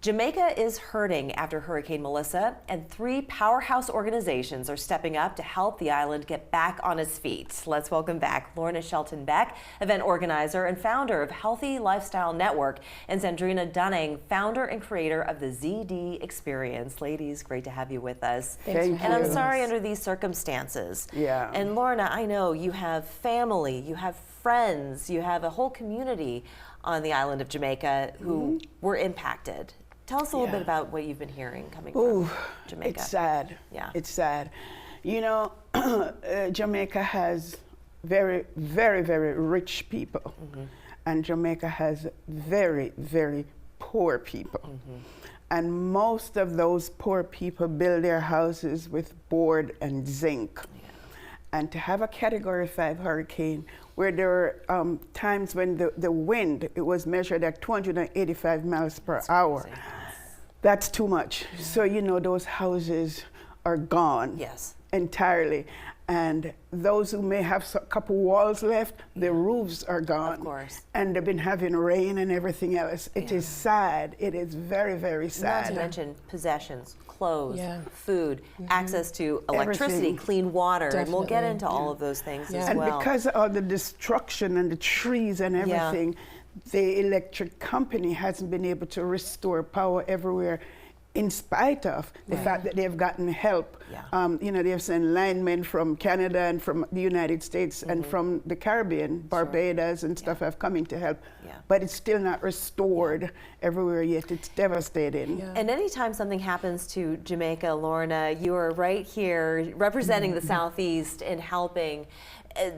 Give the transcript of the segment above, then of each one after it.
Jamaica is hurting after Hurricane Melissa, and 3 powerhouse organizations are stepping up to help the island get back on its feet. Let's welcome back Lorna Shelton-Beck, event organizer and founder of Healthy Lifestyle Network, and Sandrina Dunning, founder and creator of the ZD Experience. Ladies, great to have you with us. Thank you. And I'm sorry under these circumstances. Yeah. And Lorna, I know you have family, you have friends, you have a whole community on the island of Jamaica who were impacted. Tell us a little bit about what you've been hearing coming from Jamaica. It's sad. Yeah. It's sad. You know, Jamaica has very, very, very rich people. And Jamaica has very, very poor people. And most of those poor people build their houses with board and zinc. And to have a Category 5 hurricane where there were times when the wind, it was measured at 285 miles per hour. Crazy. That's too much. So, you know, those houses are gone entirely. And those who may have a couple walls left, the roofs are gone. Of course. And they've been having rain and everything else. It is sad. It is very, very sad. Not to mention possessions, clothes, food, access to electricity, Everything. clean water. And we'll get into all of those things as And well. because of the destruction and the trees and everything, the electric company hasn't been able to restore power everywhere, in spite of the fact that they've gotten help. You know, they've sent linemen from Canada and from the United States and from the Caribbean, Barbados and stuff have come in to help. But it's still not restored everywhere yet. It's devastating. And anytime something happens to Jamaica, Lorna, you are right here representing the Southeast and helping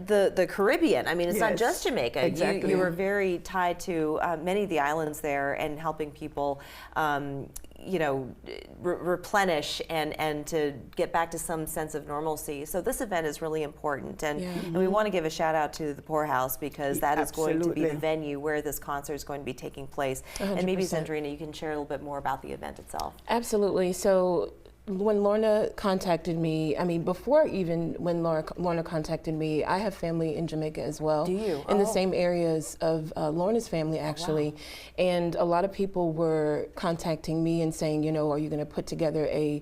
the Caribbean. I mean, it's not just Jamaica. Exactly. You were very tied to many of the islands there and helping people you know, replenish and to get back to some sense of normalcy. So this event is really important, and we want to give a shout out to the Poorhouse because that is going to be the venue where this concert is going to be taking place. 100%. And maybe Sandrina, you can share a little bit more about the event itself. Absolutely. So when Lorna contacted me, I mean, before even when Lorna contacted me, I have family in Jamaica as well. Do you? In the same areas of Lorna's family, actually. And a lot of people were contacting me and saying, you know, are you going to put together a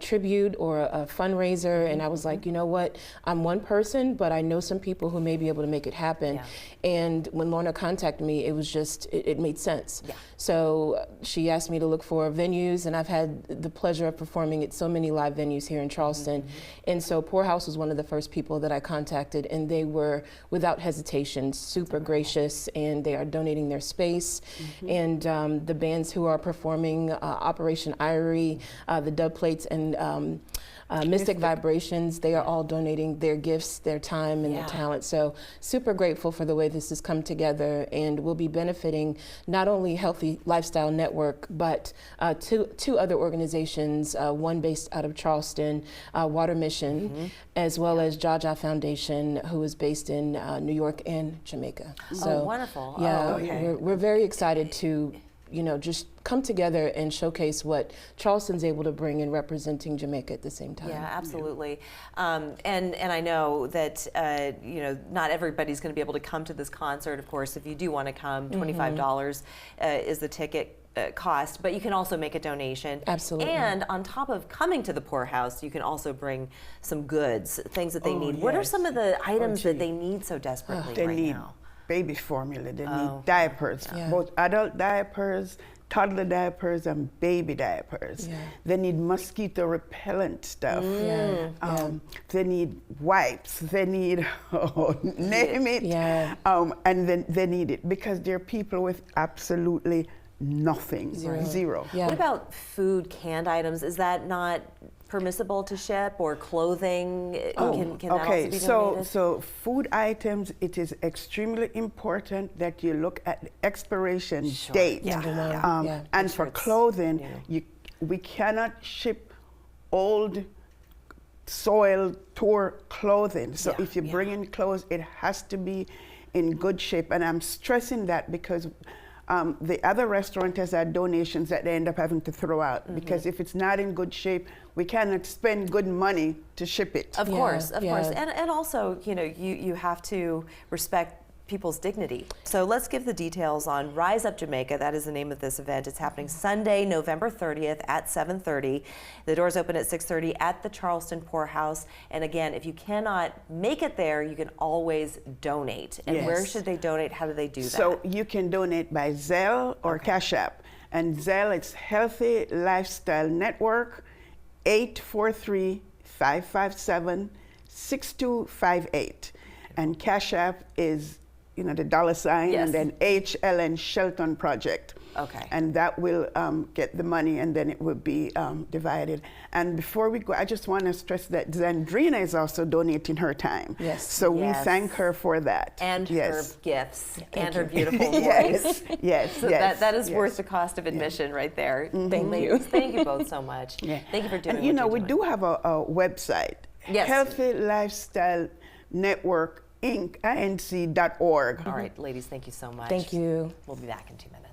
tribute or a fundraiser? And I was like, you know what? I'm one person, but I know some people who may be able to make it happen. And when Lorna contacted me, it was just, it made sense. So she asked me to look for venues, and I've had the pleasure of performing at so many live venues here in Charleston. And so Poorhouse was one of the first people that I contacted, and they were without hesitation super gracious, and they are donating their space. And the bands who are performing, Operation Irie, the Dub Plates, and Mystic Vibrations, they are all donating their gifts, their time, and their talent. So super grateful for the way this has come together, and we'll be benefiting not only Healthy Lifestyle Network, but two other organizations, one based out of Charleston, Water Mission, as well as Jaja Foundation, who is based in New York and Jamaica. So, wonderful. Yeah, we're very excited to, you know, just come together and showcase what Charleston's able to bring in representing Jamaica at the same time. Yeah, absolutely. And I know that you know, not everybody's going to be able to come to this concert. Of course, if you do want to come, $25 is the ticket cost, but you can also make a donation. Absolutely. And on top of coming to the Poorhouse, you can also bring some goods, things that they need. What are some of the items that they need so desperately right now? Baby formula, they need diapers, both adult diapers, toddler diapers, and baby diapers. They need mosquito repellent stuff. They need wipes, they need, name it. And then they need it because there are people with absolutely nothing, zero. What about food, canned items? Is that not permissible to ship, or clothing? Can that also be donated? So food items, it is extremely important that you look at the expiration date. And for clothing, we cannot ship old, soiled, tore clothing. So if you bring in clothes, it has to be in good shape. And I'm stressing that because the other restaurateurs had donations that they end up having to throw out because if it's not in good shape, we cannot spend good money to ship it. Of course. And also, you know, you have to respect people's dignity. So let's give the details on Rise Up Jamaica. That is the name of this event. It's happening Sunday, November 30th at 7:30. The doors open at 6:30 at the Charleston Poorhouse. And again, if you cannot make it there, you can always donate. And where should they donate? How do they do that? So you can donate by Zelle or Cash App. And Zelle, it's Healthy Lifestyle Network, 843-557-6258. And Cash App is, the $, and then HLN Shelton Project. Okay. And that will get the money, and then it will be divided. And before we go, I just want to stress that Zandrina is also donating her time. Yes. So we thank her for that. And her gifts and her you. beautiful voice. Yes. So that is worth the cost of admission right there. Thank you. Thank you both so much. Thank you for doing and we do have a website. Yes. Healthy Lifestyle Network Inc.org. All right, ladies, thank you so much. Thank you. We'll be back in 2 minutes.